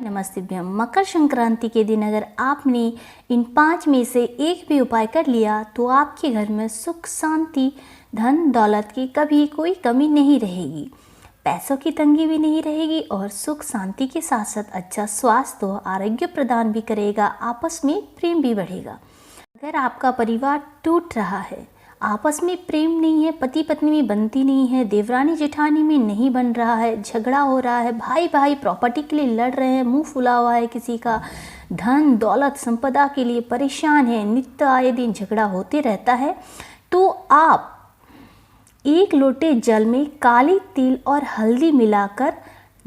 नमस्तेभ्यम। मकर संक्रांति के दिन अगर आपने इन 5 में से एक भी उपाय कर लिया तो आपके घर में सुख शांति धन दौलत की कभी कोई कमी नहीं रहेगी, पैसों की तंगी भी नहीं रहेगी और सुख शांति के साथ साथ अच्छा स्वास्थ्य और आरोग्य प्रदान भी करेगा, आपस में प्रेम भी बढ़ेगा। अगर आपका परिवार टूट रहा है, आपस में प्रेम नहीं है, पति पत्नी में बनती नहीं है, देवरानी जेठानी में नहीं बन रहा है, झगड़ा हो रहा है, भाई भाई प्रॉपर्टी के लिए लड़ रहे हैं, मुंह फुला हुआ है किसी का, धन दौलत संपदा के लिए परेशान है, नित्य आए दिन झगड़ा होते रहता है, तो आप 1 लोटे जल में काली तिल और हल्दी मिलाकर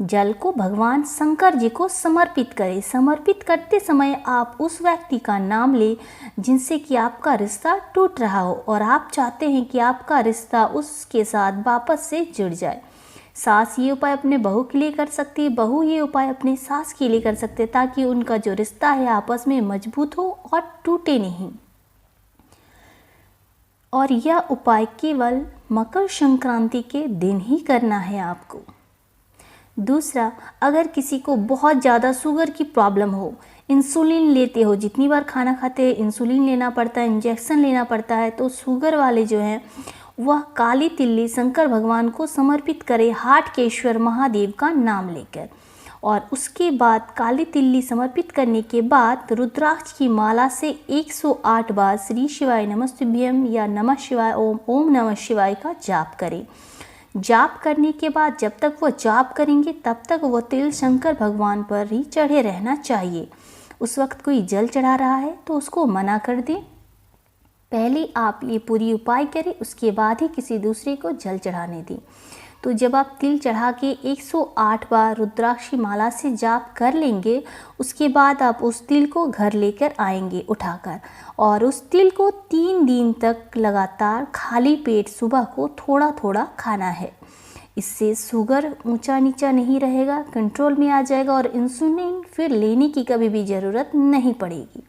जल को भगवान शंकर जी को समर्पित करें। समर्पित करते समय आप उस व्यक्ति का नाम लें जिनसे कि आपका रिश्ता टूट रहा हो और आप चाहते हैं कि आपका रिश्ता उसके साथ वापस से जुड़ जाए। सास ये उपाय अपने बहू के लिए कर सकती है, बहू ये उपाय अपने सास के लिए कर सकते हैं, ताकि उनका जो रिश्ता है आपस में मजबूत हो और टूटे नहीं। और यह उपाय केवल मकर संक्रांति के दिन ही करना है आपको। दूसरा, अगर किसी को बहुत ज़्यादा शुगर की प्रॉब्लम हो, इंसुलिन लेते हो, जितनी बार खाना खाते हैं इंसुलिन लेना पड़ता है, इंजेक्शन लेना पड़ता है, तो शुगर वाले जो हैं वह काली तिल्ली शंकर भगवान को समर्पित करें हाटकेश्वर महादेव का नाम लेकर। और उसके बाद काली तिल्ली समर्पित करने के बाद रुद्राक्ष की माला से 108 बार श्री शिवाय नमस्तुभ्यम या नमः शिवाय ओम नमः शिवाय का जाप करें। जाप करने के बाद जब तक वो जाप करेंगे तब तक वो तिल शंकर भगवान पर ही चढ़े रहना चाहिए। उस वक्त कोई जल चढ़ा रहा है तो उसको मना कर दें। पहले आप ये पूरी उपाय करें, उसके बाद ही किसी दूसरे को जल चढ़ाने दें। तो जब आप तिल चढ़ा के 108 बार रुद्राक्ष की माला से जाप कर लेंगे, उसके बाद आप उस तिल को घर लेकर आएंगे उठाकर, और उस तिल को 3 दिन तक लगातार खाली पेट सुबह को थोड़ा थोड़ा खाना है। इससे शुगर ऊंचा नीचा नहीं रहेगा, कंट्रोल में आ जाएगा और इंसुलिन फिर लेने की कभी भी ज़रूरत नहीं पड़ेगी।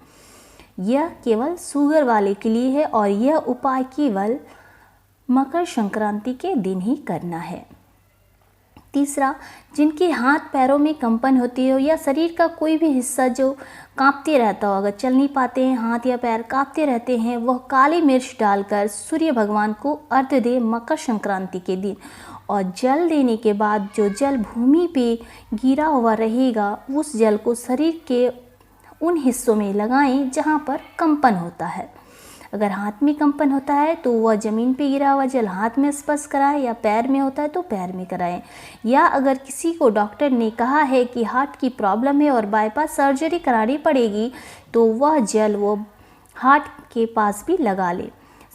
यह केवल शुगर वाले के लिए है और यह उपाय केवल मकर संक्रांति के दिन ही करना है। तीसरा, जिनके हाथ पैरों में कंपन होती हो या शरीर का कोई भी हिस्सा जो कांपते रहता हो, अगर चल नहीं पाते हैं, हाथ या पैर कांपते रहते हैं, वह काली मिर्च डालकर सूर्य भगवान को अर्घ्य दे मकर संक्रांति के दिन। और जल देने के बाद जो जल भूमि पे गिरा हुआ रहेगा उस जल को शरीर के उन हिस्सों में लगाएं जहाँ पर कंपन होता है। अगर हाथ में कंपन होता है तो वह ज़मीन पे गिरा हुआ जल हाथ में स्पर्श कराएं, या पैर में होता है तो पैर में कराएं। या अगर किसी को डॉक्टर ने कहा है कि हार्ट की प्रॉब्लम है और बाईपास सर्जरी करानी पड़ेगी तो वह जल वो हार्ट के पास भी लगा ले।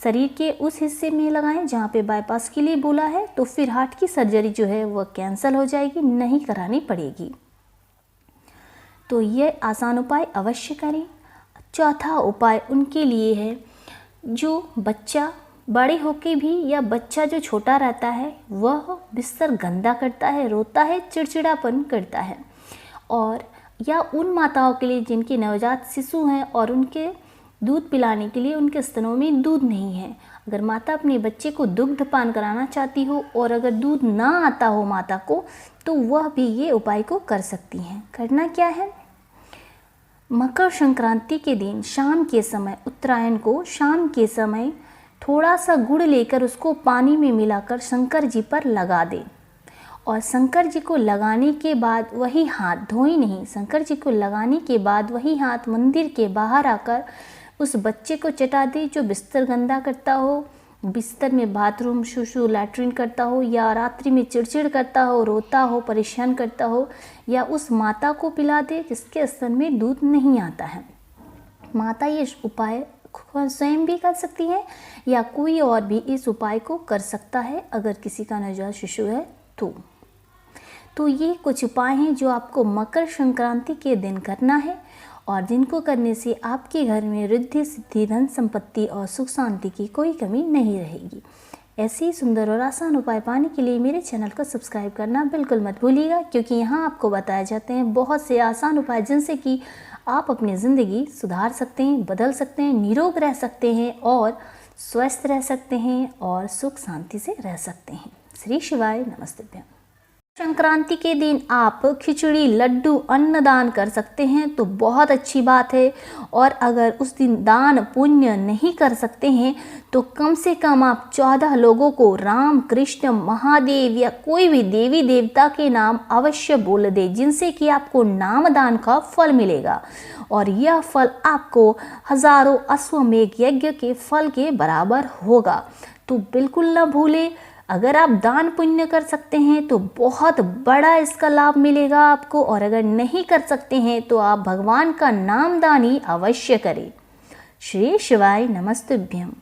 शरीर के उस हिस्से में लगाएं जहाँ पे बाईपास के लिए बोला है, तो फिर हार्ट की सर्जरी जो है वह कैंसिल हो जाएगी, नहीं करानी पड़ेगी। तो ये आसान उपाय अवश्य करें। चौथा उपाय उनके लिए है जो बच्चा बड़े होके भी या बच्चा जो छोटा रहता है वह बिस्तर गंदा करता है, रोता है, चिड़चिड़ापन करता है। और या उन माताओं के लिए जिनके नवजात शिशु हैं और उनके दूध पिलाने के लिए उनके स्तनों में दूध नहीं है। अगर माता अपने बच्चे को दुग्धपान कराना चाहती हो और अगर दूध ना आता हो माता को, तो वह भी ये उपाय को कर सकती हैं। करना क्या है, मकर संक्रांति के दिन शाम के समय, उत्तरायण को शाम के समय थोड़ा सा गुड़ लेकर उसको पानी में मिलाकर शंकर जी पर लगा दें। और शंकर जी को लगाने के बाद वही हाथ, धोई नहीं, शंकर जी को लगाने के बाद वही हाथ मंदिर के बाहर आकर उस बच्चे को चटा दें जो बिस्तर गंदा करता हो, बिस्तर में बाथरूम शूशू लैट्रिन करता हो, या रात्रि में चिड़चिड़ करता हो, रोता हो, परेशान करता हो, या उस माता को पिला दे जिसके स्तन में दूध नहीं आता है। माता ये उपाय स्वयं भी कर सकती है या कोई और भी इस उपाय को कर सकता है अगर किसी का नवजात शिशु है तो ये कुछ उपाय हैं जो आपको मकर संक्रांति के दिन करना है और जिनको करने से आपके घर में रिद्धि सिद्धि धन संपत्ति और सुख शांति की कोई कमी नहीं रहेगी। ऐसे ही सुंदर और आसान उपाय पाने के लिए मेरे चैनल को सब्सक्राइब करना बिल्कुल मत भूलिएगा, क्योंकि यहाँ आपको बताए जाते हैं बहुत से आसान उपाय जिनसे कि आप अपनी ज़िंदगी सुधार सकते हैं, बदल सकते हैं, निरोग रह सकते हैं और स्वस्थ रह सकते हैं और सुख शांति से रह सकते हैं। श्री शिवाय नमस्ते। संक्रांति के दिन आप खिचड़ी, लड्डू, अन्नदान कर सकते हैं तो बहुत अच्छी बात है। और अगर उस दिन दान पुण्य नहीं कर सकते हैं तो कम से कम आप 14 लोगों को राम, कृष्ण, महादेव या कोई भी देवी देवता के नाम अवश्य बोल दें, जिनसे कि आपको नामदान का फल मिलेगा और यह फल आपको हजारों अश्वमेध यज्ञ के फल के बराबर होगा। तो बिल्कुल न भूलें, अगर आप दान पुण्य कर सकते हैं तो बहुत बड़ा इसका लाभ मिलेगा आपको, और अगर नहीं कर सकते हैं तो आप भगवान का नाम दान ही अवश्य करें। श्री शिवाय नमस्तुभ्यम।